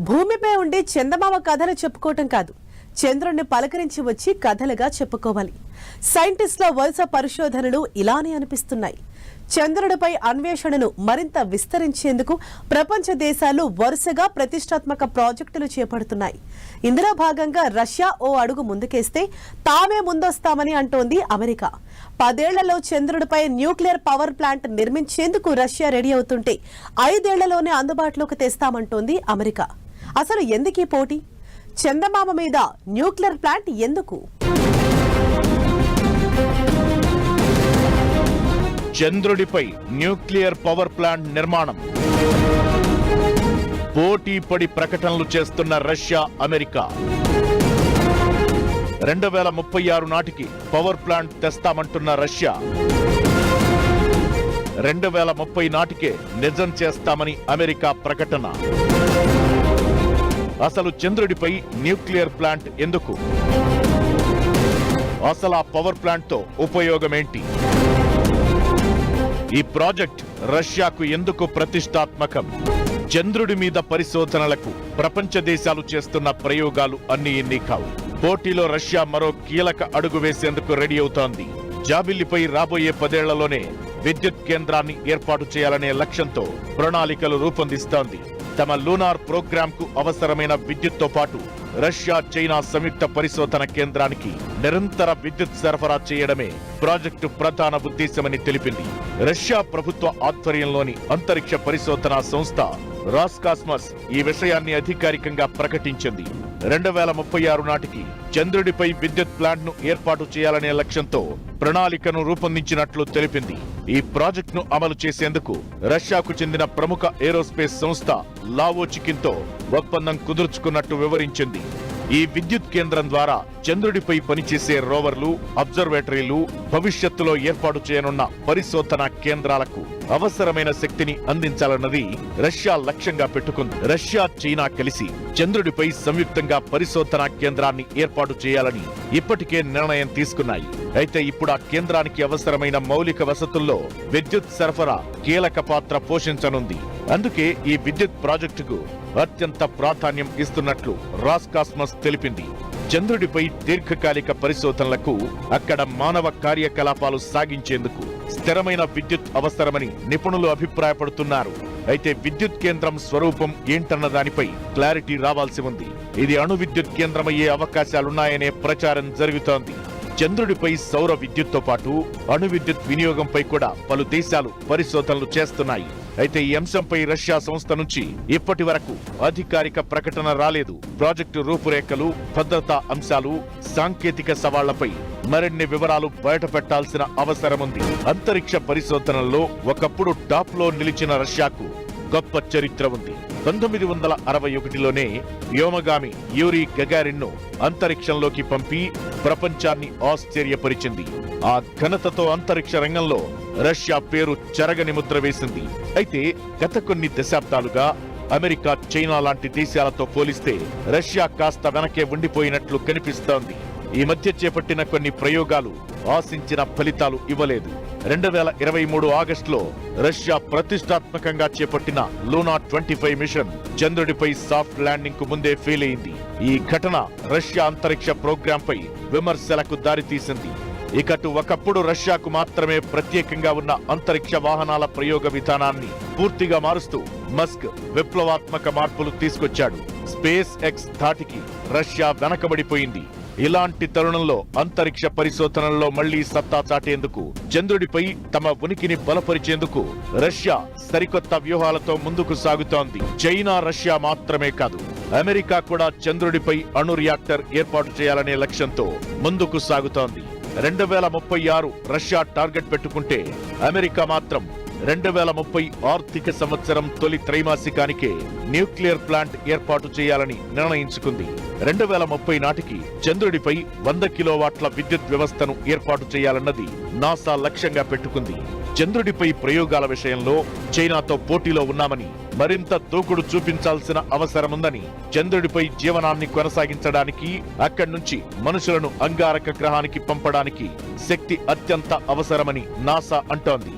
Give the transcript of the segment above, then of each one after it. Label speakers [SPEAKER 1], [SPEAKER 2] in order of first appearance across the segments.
[SPEAKER 1] భూమిపై ఉండి చందమామ కథలు చెప్పుకోవటం కాదు, చంద్రుణ్ణి పలకరించి వచ్చి కథలుగా చెప్పుకోవాలి. సైంటిస్టుల వరుస పరిశోధనలు ఇలానే అనిపిస్తున్నాయి. చంద్రుడిపై అన్వేషణను మరింత విస్తరించేందుకు ప్రపంచ దేశాలు వరుసగా ప్రతిష్టాత్మక ప్రాజెక్టులు చేపడుతున్నాయి. ఇందులో భాగంగా రష్యా ఓ అడుగు ముందుకేస్తే తామే ముందొస్తామని అంటోంది అమెరికా. 10 ఏళ్లలో చంద్రుడిపై న్యూక్లియర్ పవర్ ప్లాంట్ నిర్మించేందుకు రష్యా రెడీ అవుతుంటే 5 ఏళ్లలోనే అందుబాటులోకి తెస్తామంటోంది అమెరికా. అసలు ఎందుకీ పోటీ? చందమామ మీద న్యూక్లియర్ ప్లాంట్ ఎందుకు?
[SPEAKER 2] చంద్రుడిపై న్యూక్లియర్ పవర్ ప్లాంట్ నిర్మాణం. పోటీ పడి ప్రకటనలు చేస్తున్న రష్యా, అమెరికా 2036 నాటికి పవర్ ప్లాంట్ తెస్తామంటున్న రష్యా 2030 నాటికే నిజం చేస్తామని అమెరికా ప్రకటన. అసలు చంద్రుడిపై న్యూక్లియర్ ప్లాంట్ ఎందుకు? అసలు ఆ పవర్ ప్లాంట్ తో ఉపయోగమేంటి? ఈ ప్రాజెక్ట్ రష్యాకు ఎందుకు ప్రతిష్టాత్మకం? చంద్రుడి మీద పరిశోధనలకు ప్రపంచ దేశాలు చేస్తున్న ప్రయోగాలు అన్ని ఎన్ని కావు. పోటీలో రష్యా మరో కీలక అడుగు వేసేందుకు రెడీ అవుతోంది. జాబిల్లిపై రాబోయే 10 ఏళ్లలోనే విద్యుత్ కేంద్రాన్ని ఏర్పాటు చేయాలనే లక్ష్యంతో ప్రణాళికలు రూపొందిస్తోంది. తమ లూనార్ ప్రోగ్రామ్ కు అవసరమైన విద్యుత్తో పాటు రష్యా, చైనా సంయుక్త పరిశోధన కేంద్రానికి నిరంతర విద్యుత్ సరఫరా చేయడమే ప్రాజెక్టు ప్రధాన ఉద్దేశమని తెలిపింది. రష్యా ప్రభుత్వ ఆధ్వర్యంలోని అంతరిక్ష పరిశోధనా సంస్థ రాస్కాస్మస్ ఈ విషయాన్ని అధికారికంగా ప్రకటించింది. 2036 నాటికి చంద్రుడిపై విద్యుత్ ప్లాంట్ ను ఏర్పాటు చేయాలనే లక్ష్యంతో ప్రణాళికను రూపొందించినట్లు తెలిపింది. ఈ ప్రాజెక్టును అమలు చేసేందుకు రష్యాకు చెందిన ప్రముఖ ఏరోస్పేస్ సంస్థ లావోచికిన్తో ఒప్పందం కుదుర్చుకున్నట్టు వివరించింది. ఈ విద్యుత్ కేంద్రం ద్వారా చంద్రుడిపై పనిచేసే రోవర్లు, అబ్జర్వేటరీలు, భవిష్యత్తులో ఏర్పాటు చేయనున్న పరిశోధనా కేంద్రాలకు అవసరమైన శక్తిని అందించాలన్నది రష్యా లక్ష్యంగా పెట్టుకుంది. రష్యా, చైనా కలిసి చంద్రుడిపై సంయుక్తంగా పరిశోధనా కేంద్రాన్ని ఏర్పాటు చేయాలని ఇప్పటికే నిర్ణయం తీసుకున్నాయి. అయితే ఇప్పుడు ఆ కేంద్రానికి అవసరమైన మౌలిక వసతుల్లో విద్యుత్ సరఫరా కీలక పాత్ర పోషించనుంది. అందుకే ఈ విద్యుత్ ప్రాజెక్టుకు అత్యంత ప్రాధాన్యం ఇస్తున్నట్లు రాస్కాస్మస్ తెలిపింది. చంద్రుడిపై దీర్ఘకాలిక పరిశోధనలకు, అక్కడ మానవ కార్యకలాపాలు సాగించేందుకు స్థిరమైన విద్యుత్ అవసరమని నిపుణులు అభిప్రాయపడుతున్నారు. అయితే విద్యుత్ కేంద్రం స్వరూపం ఏంటన్న దానిపై క్లారిటీ రావాల్సి ఉంది. ఇది అణు విద్యుత్ కేంద్రమయ్యే అవకాశాలున్నాయనే ప్రచారం జరుగుతోంది. చంద్రుడిపై సౌర విద్యుత్తో పాటు అణు విద్యుత్ వినియోగంపై కూడా పలు దేశాలు పరిశోధనలు చేస్తున్నాయి. అయితే ఈ అంశంపై రష్యా సంస్థ నుంచి ఇప్పటి వరకు అధికారిక ప్రకటన రాలేదు. ప్రాజెక్టు రూపురేఖలు, భద్రతా అంశాలు, సాంకేతిక సవాళ్లపై మరిన్ని వివరాలు బయటపెట్టాల్సిన అవసరముంది. అంతరిక్ష పరిశోధనల్లో ఒకప్పుడు టాప్ లో నిలిచిన రష్యాకు గొప్ప చరిత్ర ఉంది. 1961లోనే వ్యోమగామి యూరీ గగారిన్ ను అంతరిక్షంలోకి పంపి ప్రపంచాన్ని ఆశ్చర్యపరిచింది. ఆ ఘనతతో అంతరిక్ష రంగంలో రష్యా పేరు చెరగని ముద్ర వేసింది. అయితే గత కొన్ని దశాబ్దాలుగా అమెరికా, చైనా లాంటి దేశాలతో పోలిస్తే రష్యా కాస్త వెనకే ఉండిపోయినట్లు కనిపిస్తోంది. ఈ మధ్య చేపట్టిన కొన్ని ప్రయోగాలు ఆశించిన ఫలితాలు ఇవ్వలేదు. 2023 ఆగస్టులో రష్యా ప్రతిష్టాత్మకంగా చేపట్టిన లూనా 25 మిషన్ చంద్రుడిపై సాఫ్ట్ ల్యాండింగ్ కు ముందే ఫెయిల్ అయింది. ఈ ఘటన రష్యా అంతరిక్ష ప్రోగ్రాంపై విమర్శలకు దారితీసింది. ఇకటు ఒకప్పుడు రష్యాకు మాత్రమే ప్రత్యేకంగా ఉన్న అంతరిక్ష వాహనాల ప్రయోగ విధానాన్ని పూర్తిగా మారుస్తూ మస్క్ విప్లవాత్మక మార్పులు తీసుకొచ్చాడు. స్పేస్ ఎక్స్ ధాటికి రష్యా వెనకబడిపోయింది. ఇలాంటి తరుణంలో అంతరిక్ష పరిశోధనల్లో మళ్లీ సత్తా చాటేందుకు, చంద్రుడిపై తమ ఉనికిని బలపరిచేందుకు రష్యా సరికొత్త వ్యూహాలతో ముందుకు సాగుతోంది. చైనా, రష్యా మాత్రమే కాదు, అమెరికా కూడా చంద్రుడిపై అణు రియాక్టర్ ఏర్పాటు చేయాలనే లక్ష్యంతో ముందుకు సాగుతోంది. 2036 రష్యా టార్గెట్ పెట్టుకుంటే అమెరికా మాత్రం 2030 ఆర్థిక సంవత్సరం తొలి త్రైమాసికానికే న్యూక్లియర్ ప్లాంట్ ఏర్పాటు చేయాలని నిర్ణయించుకుంది. 2030 నాటికి చంద్రుడిపై 100 కిలోవాట్ల విద్యుత్ వ్యవస్థను ఏర్పాటు చేయాలన్నది నాసా లక్ష్యంగా పెట్టుకుంది. చంద్రుడిపై ప్రయోగాల విషయంలో చైనాతో పోటీలో ఉన్నామని, మరింత దూకుడు చూపించాల్సిన అవసరముందని, చంద్రుడిపై జీవనాన్ని కొనసాగించడానికి, అక్కడి నుంచి మనుషులను అంగారక గ్రహానికి పంపడానికి శక్తి అత్యంత అవసరమని నాసా అంటోంది.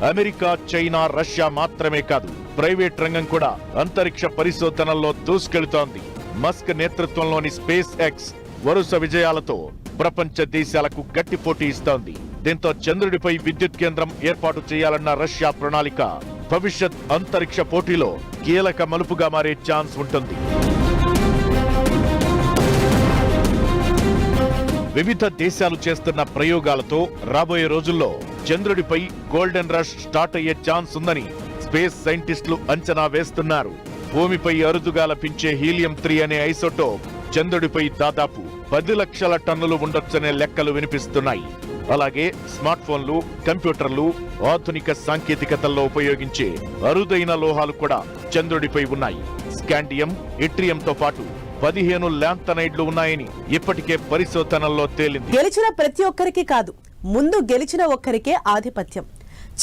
[SPEAKER 2] అమెరికా, చైనా, రష్యా మాత్రమే కాదు, ప్రైవేట్ రంగం కూడా అంతరిక్ష పరిశోధనల్లో దూసుకెళుతోంది. మస్క్ నేతృత్వంలోని స్పేస్ ఎక్స్ వరుస విజయాలతో ప్రపంచ దేశాలకు గట్టి పోటీ ఇస్తోంది. దీంతో చంద్రుడిపై విద్యుత్ కేంద్రం ఏర్పాటు చేయాలన్న రష్యా ప్రణాళిక భవిష్యత్ అంతరిక్ష పోటీలో కీలక మలుపుగా మారే ఛాన్స్ ఉంటుంది. వివిధ దేశాలు చేస్తున్న ప్రయోగాలతో రాబోయే రోజుల్లో చంద్రుడిపై గోల్డెన్ రష్ స్టార్ట్ అయ్యే ఛాన్స్ ఉందని స్పేస్ సైంటిస్టులు అంచనా వేస్తున్నారు. భూమిపై అరుదుగా లభించే హీలియం-3 అనే ఐసోటోప్ చంద్రుడిపై దాదాపు 10 లక్షల టన్నులు ఉండొచ్చనే లెక్కలు వినిపిస్తున్నాయి. అలాగే స్మార్ట్ ఫోన్లు, కంప్యూటర్లు, ఆధునిక సాంకేతికతల్లో ఉపయోగించే అరుదైన లోహాలు కూడా చంద్రుడిపై ఉన్నాయి. స్కాండియం, ఇట్రియంతో పాటు 15 ల్యాంథనైడ్లు ఉన్నాయని ఇప్పటికే పరిశోధనల్లో తేలింది.
[SPEAKER 1] గెలిచిన ప్రతి ఒక్కరికి కాదు, ముందు గెలిచిన ఒక్కరికే ఆధిపత్యం.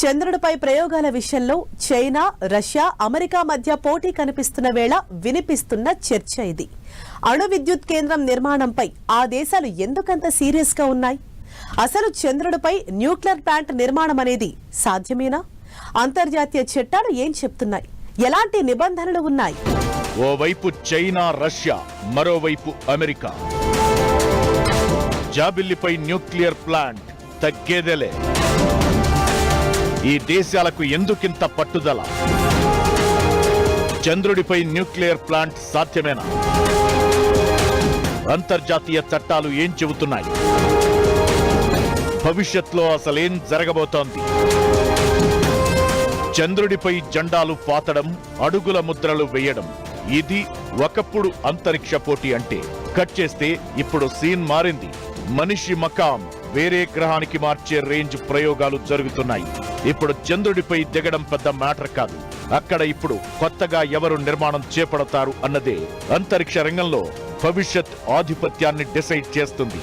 [SPEAKER 1] చంద్రుడిపై ప్రయోగాల విషయంలో చైనా, రష్యా, అమెరికా మధ్య పోటీ కనిపిస్తున్న వేళ వినిపిస్తున్న చర్చ ఇది. అణు విద్యుత్ కేంద్రం నిర్మాణంపై ఆ దేశాలు ఎందుకంత సీరియస్ గా ఉన్నాయి? అసలు చంద్రుడిపై న్యూక్లియర్ ప్లాంట్ నిర్మాణం అనేది సాధ్యమేనా? అంతర్జాతీయ చట్టాలు ఏం చెప్తున్నాయి? ఎలాంటి నిబంధనలు ఉన్నాయి?
[SPEAKER 2] ఓవైపు చైనా, రష్యా, మరోవైపు అమెరికా. జాబిల్లిపై న్యూక్లియర్ ప్లాంట్ తగ్గేదేలే. ఈ దేశాలకు ఎందుకింత పట్టుదల? చంద్రుడిపై న్యూక్లియర్ ప్లాంట్ సాధ్యమేనా? అంతర్జాతీయ చట్టాలు ఏం చెబుతున్నాయి? భవిష్యత్తులో అసలేం జరగబోతోంది? చంద్రుడిపై జెండాలు పాతడం, అడుగుల ముద్రలు వేయడం, ఇది ఒకప్పుడు అంతరిక్ష పోటీ అంటే. కట్ చేస్తే ఇప్పుడు సీన్ మారింది. మనిషి మకాం వేరే గ్రహానికి మార్చే రేంజ్ ప్రయోగాలు జరుగుతున్నాయి. ఇప్పుడు చంద్రుడిపై దిగడం పెద్ద మ్యాటర్ కాదు. అక్కడ ఇప్పుడు కొత్తగా ఎవరు నిర్మాణం చేపడతారు అన్నదే అంతరిక్ష రంగంలో భవిష్యత్ ఆధిపత్యాన్ని డిసైడ్ చేస్తుంది.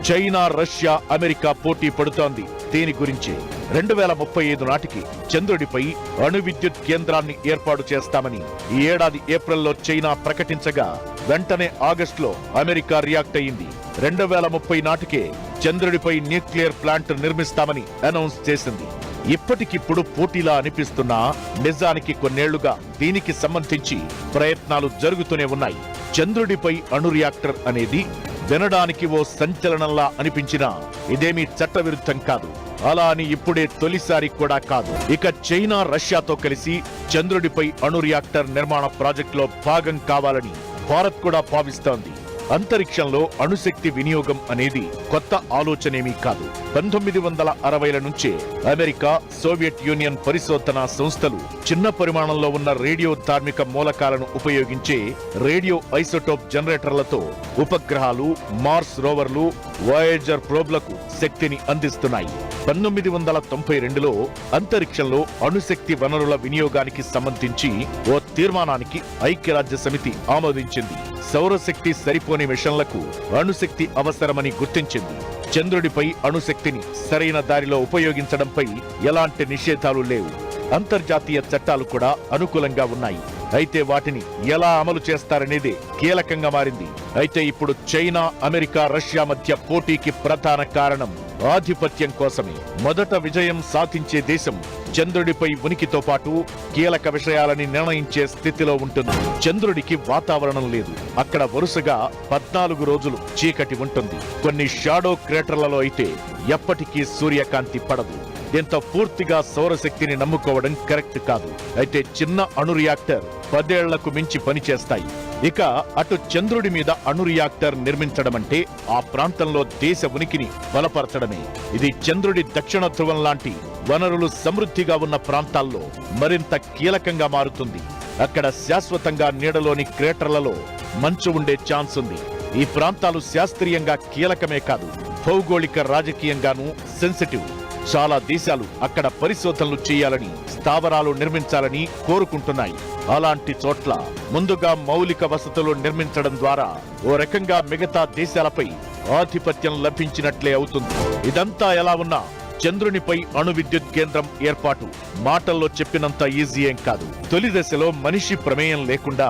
[SPEAKER 2] చైనా, రష్యా, అమెరికా పోటీ పడుతోంది దీని గురించి. 2035 నాటికి చంద్రుడిపై అణు విద్యుత్ కేంద్రాన్ని ఏర్పాటు చేస్తామని ఈ ఏడాది ఏప్రిల్లో చైనా ప్రకటించగా వెంటనే ఆగస్టులో అమెరికా రియాక్ట్ అయింది. 2030 నాటికే చంద్రుడిపై న్యూక్లియర్ ప్లాంట్ నిర్మిస్తామని అనౌన్స్ చేసింది. ఇప్పటికిప్పుడు పోటీలా అనిపిస్తున్నా నిజానికి కొన్నేళ్లుగా దీనికి సంబంధించి ప్రయత్నాలు జరుగుతూనే ఉన్నాయి. చంద్రుడిపై అణు రియాక్టర్ అనేది వినడానికి ఓ సంచలనంలా అనిపించినా ఇదేమీ చట్టవిరుద్ధం కాదు. అలా అని ఇప్పుడే తొలిసారి కూడా కాదు. ఇక చైనా, రష్యాతో కలిసి చంద్రుడిపై అణు రియాక్టర్ నిర్మాణ ప్రాజెక్టులో భాగం కావాలని భారత్ కూడా భావిస్తోంది. అంతరిక్షంలో అణుశక్తి వినియోగం అనేది కొత్త ఆలోచనేమీ కాదు. 1960ల నుంచే అమెరికా, సోవియట్ యూనియన్ పరిశోధనా సంస్థలు చిన్న పరిమాణంలో ఉన్న రేడియో ధార్మిక మూలకాలను ఉపయోగించే రేడియో ఐసోటోప్ జనరేటర్లతో ఉపగ్రహాలు, మార్స్ రోవర్లు, వాయేజర్ ప్రోబ్లకు శక్తిని అందిస్తున్నాయి. 1992లో అంతరిక్షంలో అణుశక్తి వనరుల వినియోగానికి సంబంధించి ఓ తీర్మానానికి ఐక్యరాజ్య సమితి ఆమోదించింది. సౌరశక్తి సరిపోని మిషన్లకు అణుశక్తి అవసరమని గుర్తించింది. చంద్రుడిపై అణుశక్తిని సరైన దారిలో ఉపయోగించడంపై ఎలాంటి నిషేధాలు లేవు. అంతర్జాతీయ చట్టాలు కూడా అనుకూలంగా ఉన్నాయి. అయితే వాటిని ఎలా అమలు చేస్తారనేదే కీలకంగా మారింది. అయితే ఇప్పుడు చైనా, అమెరికా, రష్యా మధ్య పోటీకి ప్రధాన కారణం ఆధిపత్యం కోసమే. మొదట విజయం సాధించే దేశం చంద్రుడిపై ఉనికితో పాటు కీలక విషయాలని నిర్ణయించే స్థితిలో ఉంటుంది. చంద్రుడికి వాతావరణం లేదు. అక్కడ వరుసగా 14 రోజులు చీకటి ఉంటుంది. కొన్ని షాడో క్రేటర్లలో అయితే ఎప్పటికీ సూర్యకాంతి పడదు. దీంతో పూర్తిగా సౌరశక్తిని నమ్ముకోవడం కరెక్ట్ కాదు. అయితే చిన్న అణు రియాక్టర్ 10 ఏళ్లకు మించి పనిచేస్తాయి. ఇక అటు చంద్రుడి మీద అణు రియాక్టర్ నిర్మించడమంటే ఆ ప్రాంతంలో దేశ ఉనికిని బలపరచడమే. ఇది చంద్రుడి దక్షిణ ధ్రువం లాంటి వనరులు సమృద్ధిగా ఉన్న ప్రాంతాల్లో మరింత కీలకంగా మారుతుంది. అక్కడ శాశ్వతంగా నీడలోని క్రేటర్లలో మంచు ఉండే ఛాన్స్ ఉంది. ఈ ప్రాంతాలు శాస్త్రీయంగా కీలకమే కాదు, భౌగోళిక రాజకీయంగానూ సెన్సిటివ్. చాలా దేశాలు అక్కడ పరిశోధనలు చేయాలని, స్థావరాలు నిర్మించాలని కోరుకుంటున్నాయి. అలాంటి చోట్ల ముందుగా మౌలిక వసతులు నిర్మించడం ద్వారా ఓ రకంగా మిగతా దేశాలపై ఆధిపత్యం లభించినట్లే అవుతుంది. ఇదంతా ఎలా ఉన్నా చంద్రునిపై అణు విద్యుత్ కేంద్రం ఏర్పాటు మాటల్లో చెప్పినంత ఈజీ ఏం కాదు. తొలి దశలో మనిషి ప్రమేయం లేకుండా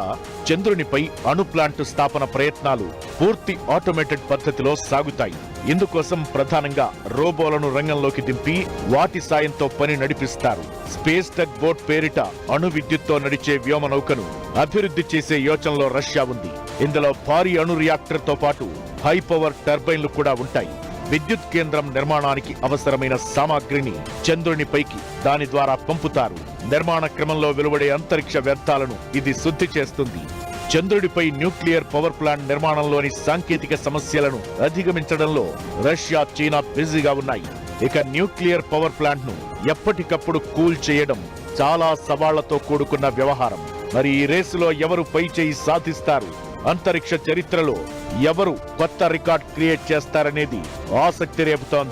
[SPEAKER 2] చంద్రునిపై అణు ప్లాంట్ స్థాపన ప్రయత్నాలు పూర్తి ఆటోమేటెడ్ పద్ధతిలో సాగుతాయి. ఇందుకోసం ప్రధానంగా రోబోలను రంగంలోకి దింపి వాటి సాయంతో పని నడిపిస్తారు. స్పేస్ టగ్ బోట్ పేరిట అణు విద్యుత్తో నడిచే వ్యోమనౌకను అభివృద్ధి చేసే యోచనలో రష్యా ఉంది. ఇందులో భారీ అణు రియాక్టర్తో పాటు హై పవర్ టర్బైన్లు కూడా ఉంటాయి. విద్యుత్ కేంద్రం నిర్మాణానికి అవసరమైన సామాగ్రిని చంద్రునిపైకి దాని ద్వారా పంపుతారు. నిర్మాణ క్రమంలో వెలువడే అంతరిక్ష వ్యర్థాలను ఇది శుద్ధి చేస్తుంది. చంద్రుడిపై న్యూక్లియర్ పవర్ ప్లాంట్ నిర్మాణంలోని సాంకేతిక సమస్యలను అధిగమించడంలో రష్యా, చైనా బిజీగా ఉన్నాయి. ఇక న్యూక్లియర్ పవర్ ప్లాంట్ ను ఎప్పటికప్పుడు కూల్ చేయడం చాలా సవాళ్లతో కూడుకున్న వ్యవహారం. మరి ఈ రేసులో ఎవరు పై చేయి సాధిస్తారు, అంతరిక్ష చరిత్రలో ఎవరు కొత్త రికార్డ్ క్రియేట్ చేస్తారనేది ఆసక్తి రేపుతోంది.